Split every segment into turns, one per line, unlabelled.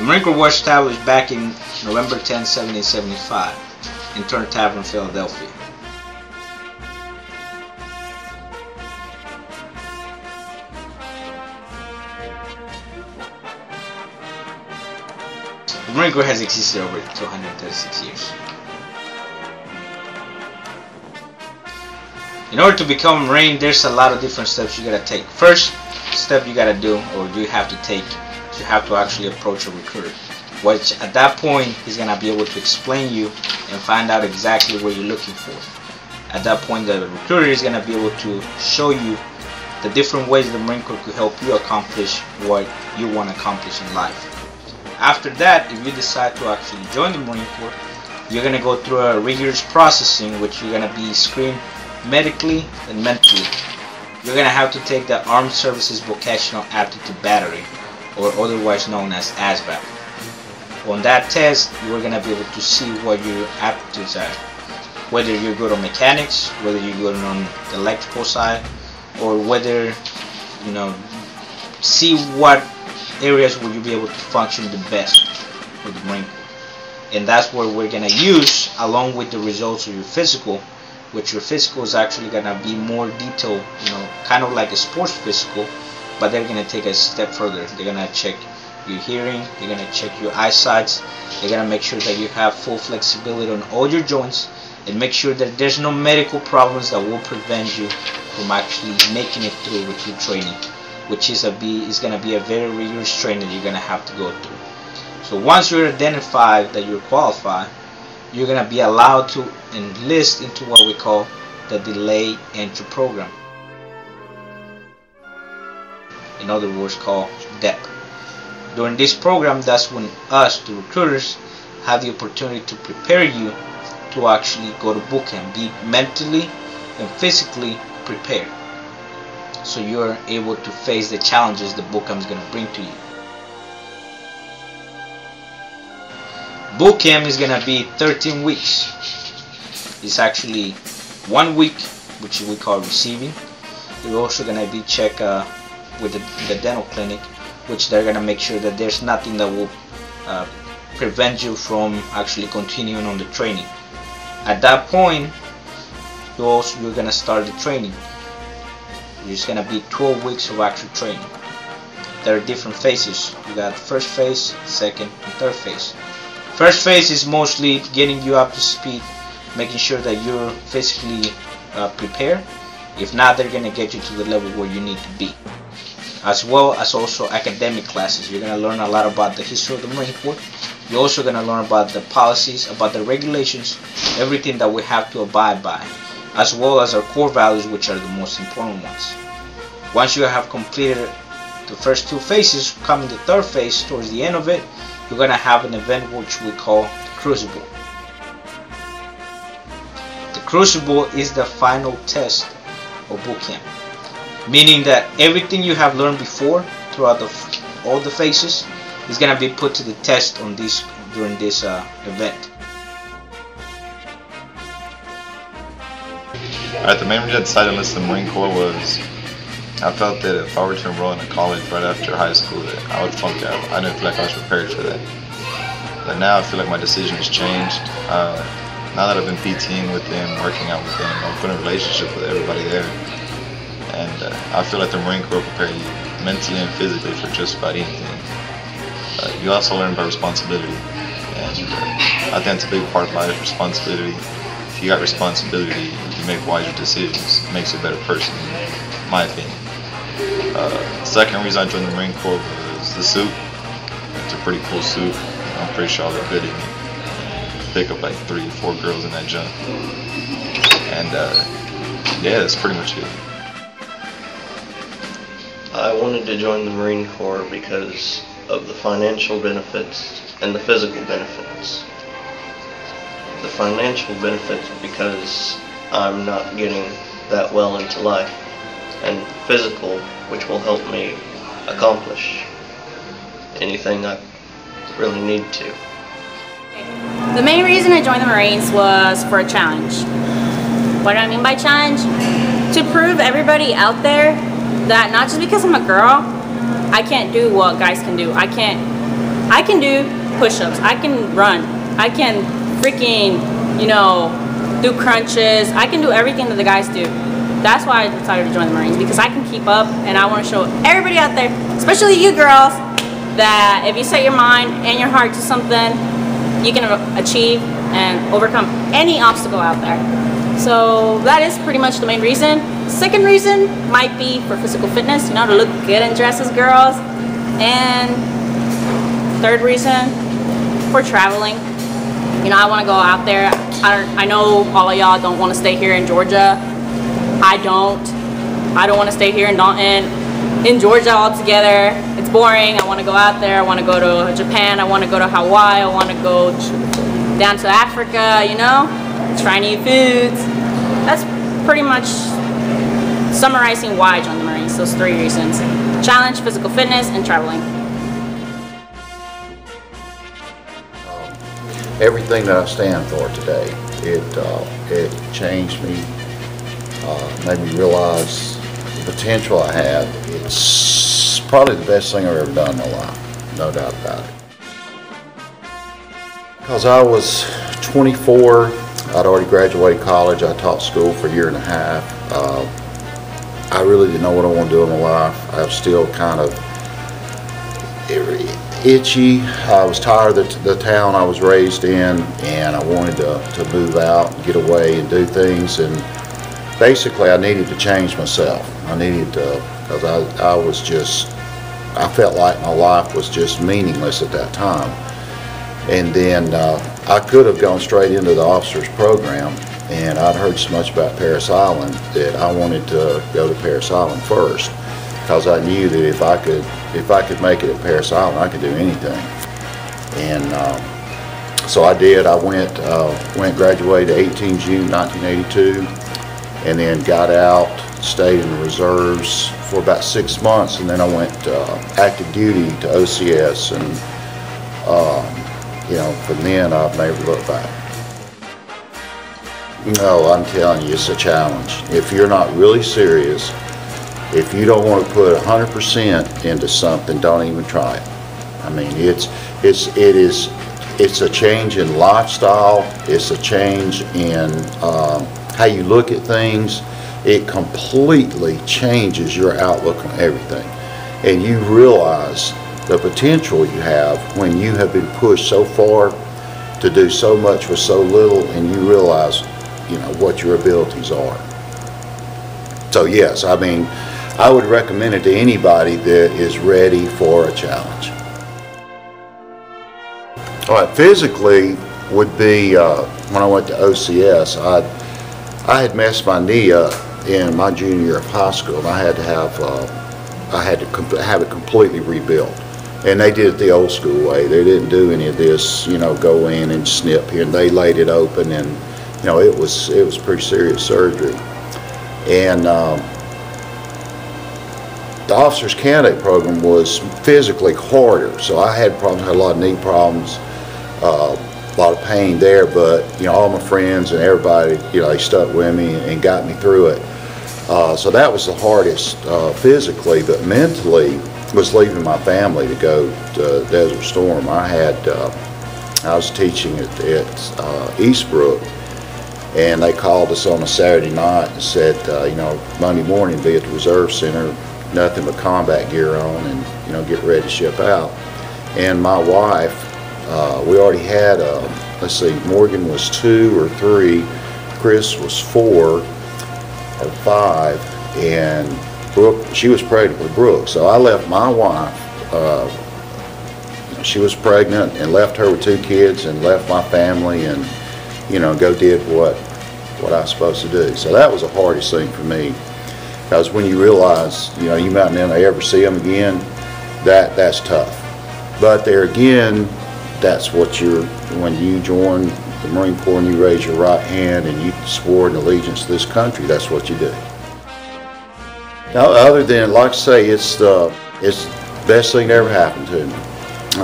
Marine Corps was established back in November 10, 1775 in Turner Tavern, Philadelphia. The Marine Corps has existed over 236 years. In order to become a Marine, there's a lot of different steps you gotta take. First step you gotta do, or you have to take, is you have to actually approach a recruiter, which at that point is gonna be able to explain you and find out exactly what you're looking for. At that point, the recruiter is gonna be able to show you the different ways the Marine Corps could help you accomplish what you want to accomplish in life. After that, if you decide to actually join the Marine Corps, you're gonna go through a rigorous processing, which you're gonna be screened medically and mentally. You're gonna have to take the Armed Services Vocational Aptitude Battery, or otherwise known as ASVAB. On that test, you're gonna be able to see what your aptitudes are, whether you're good on mechanics, whether you're good on the electrical side, or whether, you know, see what areas will you be able to function the best with the Marine Corps. And that's what we're gonna use along with the results of your physical, which your physical is actually gonna be more detailed, you know, kind of like a sports physical, but they're gonna take a step further. They're gonna check your hearing, they're gonna check your eyesight, they're gonna make sure that you have full flexibility on all your joints, and make sure that there's no medical problems that will prevent you from actually making it through recruit training, which is gonna be a very rigorous training you're gonna have to go through. So once you're identified that you're qualified, you're gonna be allowed to enlist into what we call the Delayed Entry Program. In other words, called DEP. During this program, that's when us, the recruiters, have the opportunity to prepare you to actually go to boot camp, be mentally and physically prepared, so you're able to face the challenges the boot camp is going to bring to you. Boot camp is going to be 13 weeks. It's actually 1 week, which we call receiving. You're also going to be checked with the dental clinic, which they're going to make sure that there's nothing that will prevent you from actually continuing on the training. At that point, you're going to start the training. It's going to be 12 weeks of actual training. There are different phases. You got first phase, second, and third phase. First phase is mostly getting you up to speed, making sure that you're physically prepared. If not, they're going to get you to the level where you need to be. As well as also academic classes. You're going to learn a lot about the history of the Marine Corps. You're also going to learn about the policies, about the regulations, everything that we have to abide by, as well as our core values, which are the most important ones. Once you have completed the first two phases, coming the third phase, towards the end of it, you're going to have an event which we call the Crucible. The Crucible is the final test of boot camp, meaning that everything you have learned before throughout all the phases is going to be put to the test on during this event.
Alright, the main reason I decided to enlist in the Marine Corps was I felt that if I were to enroll in a college right after high school, that I would flunk out. I didn't feel like I was prepared for that. But now I feel like my decision has changed. Now that I've been PTing with them, working out with them, I've put in a relationship with everybody there. And I feel like the Marine Corps will prepare you mentally and physically for just about anything. You also learn about responsibility. And I think that's a big part of life, responsibility. If you got responsibility, you make wiser decisions. It makes you a better person, in my opinion. The second reason I joined the Marine Corps was the suit. It's a pretty cool suit. I'm pretty sure I'll look good in it. Pick up like 3 or 4 girls in that junk. And yeah, that's pretty much it.
I wanted to join the Marine Corps because of the financial benefits and the physical benefits. The financial benefits because I'm not getting that well into life, and physical, which will help me accomplish anything I really need to.
The main reason I joined the Marines was for a challenge. What do I mean by challenge? To prove everybody out there that not just because I'm a girl, I can't do what guys can do. I I can do push-ups, I can run, I can freaking, you know, do crunches, I can do everything that the guys do. That's why I decided to join the Marines, because I can keep up, and I want to show everybody out there, especially you girls, that if you set your mind and your heart to something, you can achieve and overcome any obstacle out there. So that is pretty much the main reason. Second reason might be for physical fitness, you know, to look good and dress as girls. And third reason, for traveling. You know, I want to go out there. I know all of y'all don't want to stay here in Georgia. I don't want to stay here in Georgia altogether. It's boring. I want to go out there. I want to go to Japan. I want to go to Hawaii. I want to go down to Africa, you know, try new foods. That's pretty much summarizing why I joined the Marines. Those three reasons: challenge, physical fitness, and traveling.
Everything that I stand for today, it changed me, made me realize the potential I have. It's probably the best thing I've ever done in my life, no doubt about it. Because I was 24, I'd already graduated college, I taught school for a year and a half. I really didn't know what I wanted to do in my life. I was still kind of itchy. I was tired of the town I was raised in, and I wanted to move out and get away and do things. And basically I needed to change myself. I needed to, because I felt like my life was just meaningless at that time. And then I could have gone straight into the officers program, and I'd heard so much about Parris Island that I wanted to go to Parris Island first, because I knew that if I could make it at Parris Island, I could do anything. And so I did. I went graduated 18 June 1982, and then got out, stayed in the reserves for about 6 months, and then I went active duty to OCS, and you know, from then I've never looked back. No, I'm telling you, it's a challenge. If you're not really serious, if you don't want to put 100% into something, don't even try it. I mean, it's a change in lifestyle. It's a change in how you look at things. It completely changes your outlook on everything, and you realize the potential you have when you have been pushed so far to do so much with so little, and you realize, you know, what your abilities are. So yes, I mean, I would recommend it to anybody that is ready for a challenge. All right, physically would be when I went to OCS, I had messed my knee up in my junior year of high school, and I had to have it completely rebuilt. And they did it the old school way. They didn't do any of this, you know, go in and snip here. And they laid it open, and you know, it was pretty serious surgery. And the officers candidate program was physically harder, so I had problems. I had a lot of knee problems, a lot of pain there. But you know, all my friends and everybody, you know, they stuck with me and got me through it. So that was the hardest physically, but mentally was leaving my family to go to Desert Storm. I was teaching at Eastbrook, and they called us on a Saturday night and said, you know, Monday morning be at the Reserve Center, nothing but combat gear on, and you know, get ready to ship out. And my wife, we already had, let's see, Morgan was 2 or 3, Chris was 4 or 5, and Brooke, she was pregnant with Brooke. So I left my wife, she was pregnant, and left her with 2 kids, and left my family, and you know, go did what I was supposed to do. So that was the hardest thing for me, because when you realize, you know, you might never ever see them again, that's tough. But there again, that's what when you join the Marine Corps and you raise your right hand and you swore an allegiance to this country, that's what you do. Now, other than, like I say, it's the best thing that ever happened to me.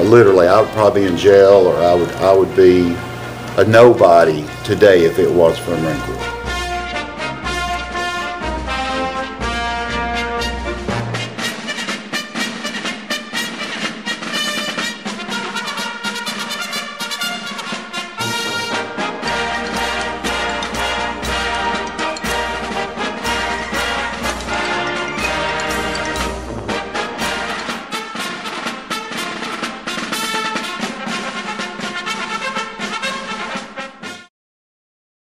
Literally, I would probably be in jail, or I would be a nobody today if it was for the Marine Corps.